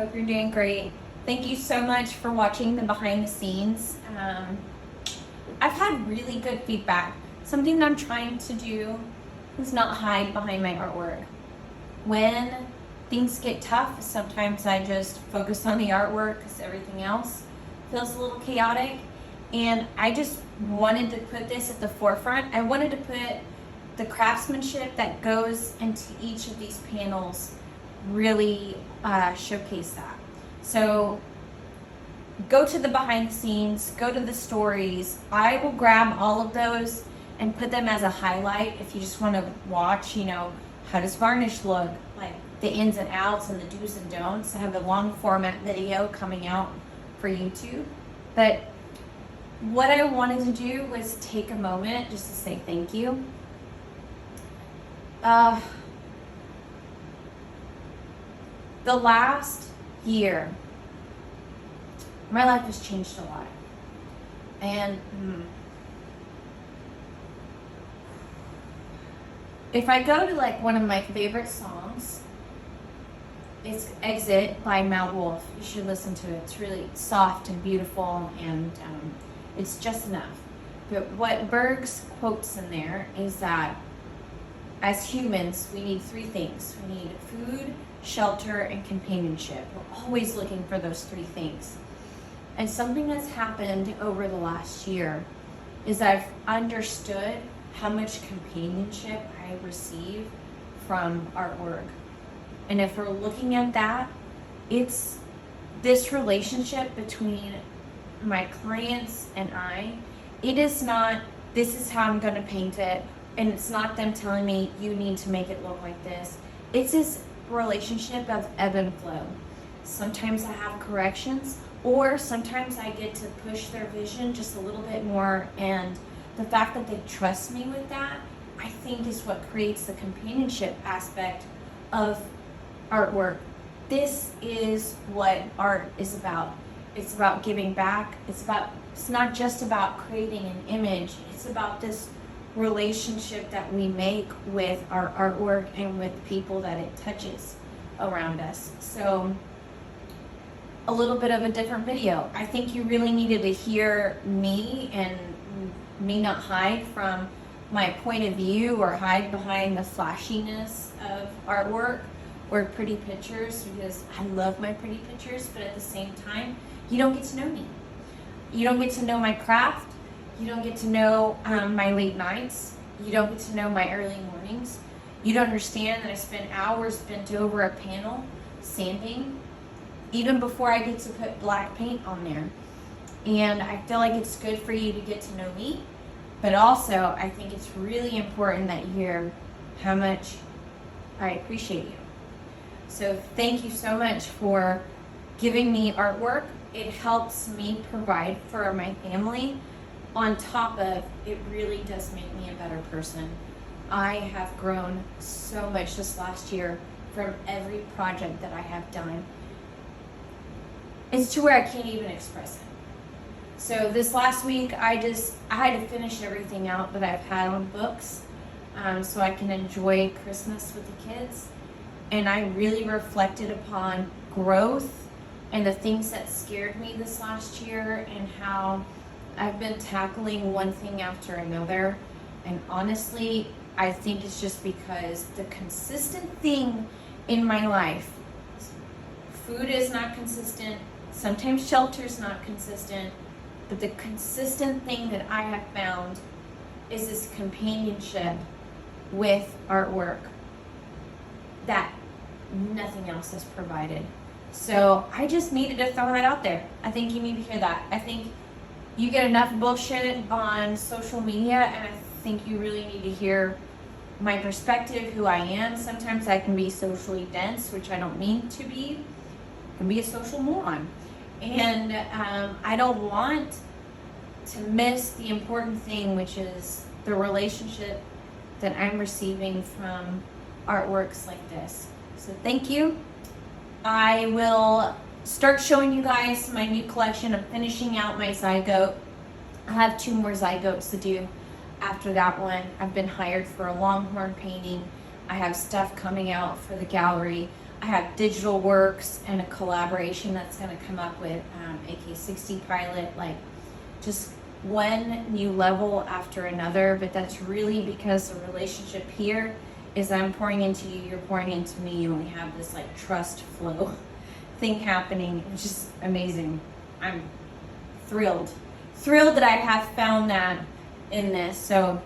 hope you're doing great. Thank you so much for watching the behind the scenes. I've had really good feedback. Something that I'm trying to do is not hide behind my artwork. When things get tough, sometimes I just focus on the artwork because everything else feels a little chaotic. And I just wanted to put this at the forefront. I wanted to put the craftsmanship that goes into each of these panels, really showcase that. So go to the behind the scenes, go to the stories. I will grab all of those and put them as a highlight if you just want to watch, how does varnish look, like the ins and outs and the do's and don'ts. I have a long format video coming out for YouTube. But what I wanted to do was take a moment just to say thank you. The last year, my life has changed a lot. And if I go to like one of my favorite songs, it's Exit by Mal Wolf. You should listen to it. It's really soft and beautiful, and it's just enough. But what Burgs quotes in there is that as humans, we need three things. We need food, shelter, and companionship. We're always looking for those three things. And something that's happened over the last year is I've understood how much companionship I receive from artwork. And if we're looking at that, it's this relationship between my clients and I. It is not, this is how I'm going to paint it. And it's not them telling me, you need to make it look like this. It's this relationship of ebb and flow. Sometimes I have corrections, or sometimes I get to push their vision just a little bit more. And the fact that they trust me with that, I think is what creates the companionship aspect of artwork. This is what art is about. It's about giving back. It's not just about creating an image. It's about this relationship that we make with our artwork and with people that it touches around us. So a little bit of a different video. I think you really needed to hear me and me not hide from my point of view or hide behind the flashiness of artwork or pretty pictures, because I love my pretty pictures, but at the same time, you don't get to know me. You don't get to know my craft. You don't get to know my late nights. You don't get to know my early mornings. You don't understand that I spend hours bent over a panel sanding, even before I get to put black paint on there. And I feel like it's good for you to get to know me, but also I think it's really important that you hear how much I appreciate you. So thank you so much for giving me artwork. It helps me provide for my family. On top of, it really does make me a better person. I have grown so much this last year from every project that I have done. It's to where I can't even express it. So this last week, I had to finish everything out that I've had on books so I can enjoy Christmas with the kids. And I really reflected upon growth and the things that scared me this last year, and how I've been tackling one thing after another. And honestly, I think it's just because the consistent thing in my life, food is not consistent, sometimes shelter is not consistent, but the consistent thing that I have found is this companionship with artwork that nothing else has provided. So I just needed to throw that out there. I think you need to hear that. I think you get enough bullshit on social media, and I think you really need to hear my perspective, who I am. Sometimes I can be socially dense, which I don't mean to be. I can be a social moron. And I don't want to miss the important thing, which is the relationship that I'm receiving from artworks like this. So thank you. I will start showing you guys my new collection. I'm finishing out my zygote. I have 2 more zygotes to do after that one. I've been hired for a longhorn painting. I have stuff coming out for the gallery. I have digital works and a collaboration that's going to come up with AK60 pilot, like just one new level after another. But that's really because the relationship here is I'm pouring into you, you're pouring into me, and we have this like trust flow thing happening, which is amazing. I'm thrilled that I have found that in this. So